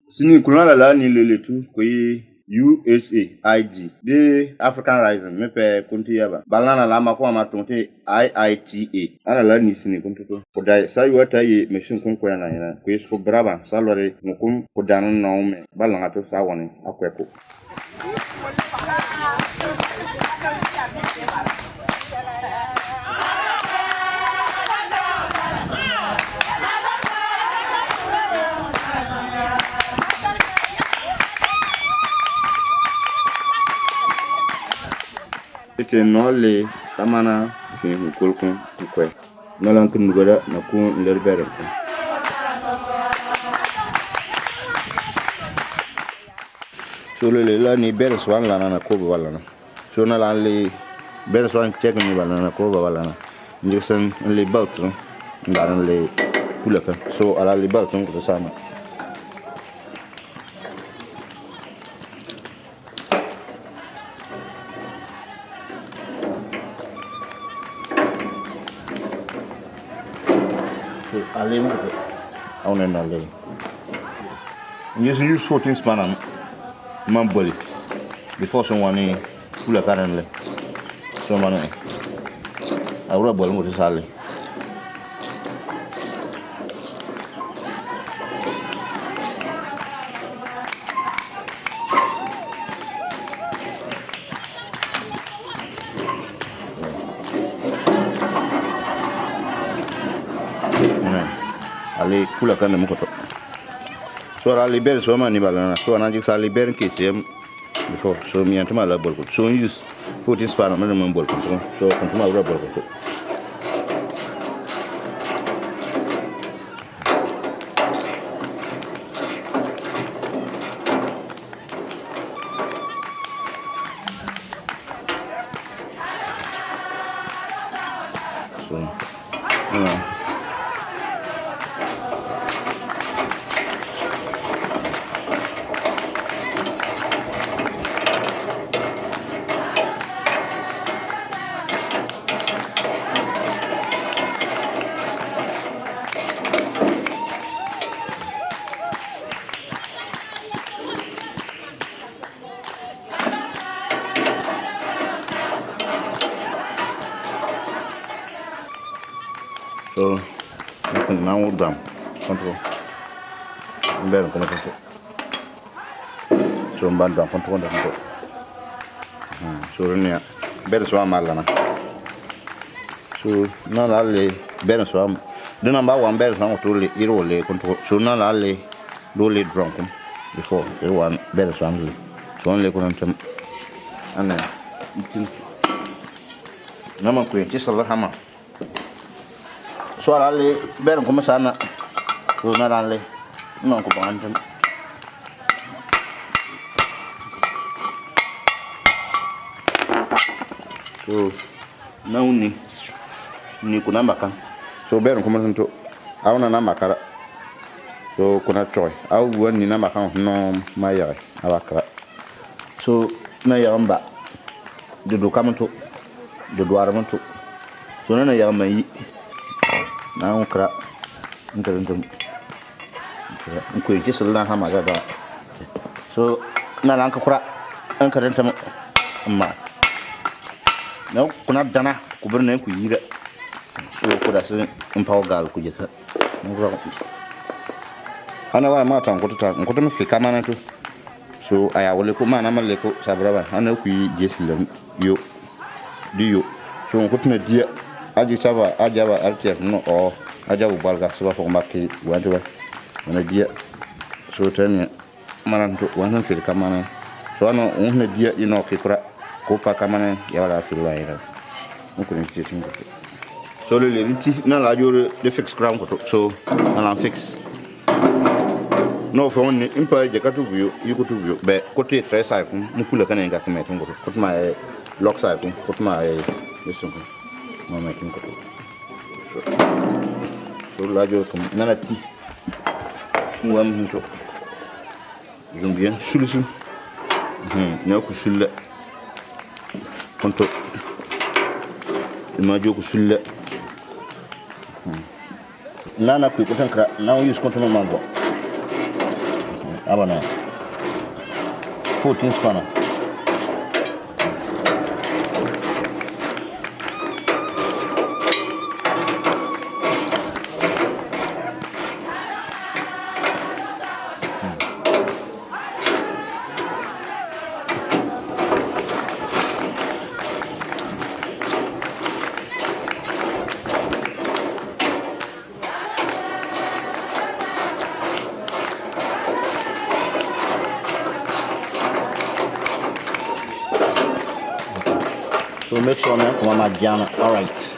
Sini kuna la ni lele tu ko USAID de African Rising me pe kunti yaba balana la ma ko ma tonte IITA ala la ni sini kunti to ko dai sai wata yi machine kun ko yana yana ko yesko braba salore mukum ko danan no me balanga to sa woni akweko ite nole tamana fi kulkun kwe nolan kun goda na ku nder bere ko so le la ni bere swan la na ko wala na so na la le bere swan check ni wala na ko wala na ndisen le baltron ngaran le kulaka so ala le baltron ko sama ale mo ko awne na le use 14 span man boli before someone fula karan le so man awra bol mo sale ale kula kan mo ko to so la libère so man ni balana so na jik sa libère ki sem before so mi antama la bol ko so use 14 span man bol ko so ko ma bol ko so so now we're done control mbere ko ko so mbanda control da ko so renia bere so amala na so na la le bere so am de number 1 bere so to le iro le control so na la le do le drunk before e one bere so am le so on le ko tam ana itin na man ko ti sala hama so ala le bere ko masana so na la le non ko bantam so nauni ni kuna maka so bere ko masanto awna na makara so kuna choy aw woni na maka no maya awakra so na yamba de do kamanto de do aramanto so na yamba yi na ukra ntarantam ko yake sallan hama ga so na lan ka kura an karanta amma na kuna dana ku birnin ku yira so ku da sun in fawo gal ku jika ana wa ma tan ko ta ko ta fi kamana to so aya wale ko ma na malle ko sabraba ana ku yi jesilam yo diyo so ko tuna dia aji saba ajaba RTF no o ajabu balga so fa makki wanto ba na dia so tan maranto wannan fi kamana so ana on dia ino kikura ko pa kamana ya wala fi waira ko ni ci tin ko so le liti na la jore de fix crown ko so na fix no for on impa je katu biyo yuko tu biyo be ko te tre sai ko mu kula kana nga kame tin ko ma lock sai ko ma yeso ko mo ma tin ko so la jore ko na la ti wam to bien solution na ko sulla konto ma joku sulla nana ko tankra na use konto mambo abana 14 spanner. So make sure, man, come on, my All right.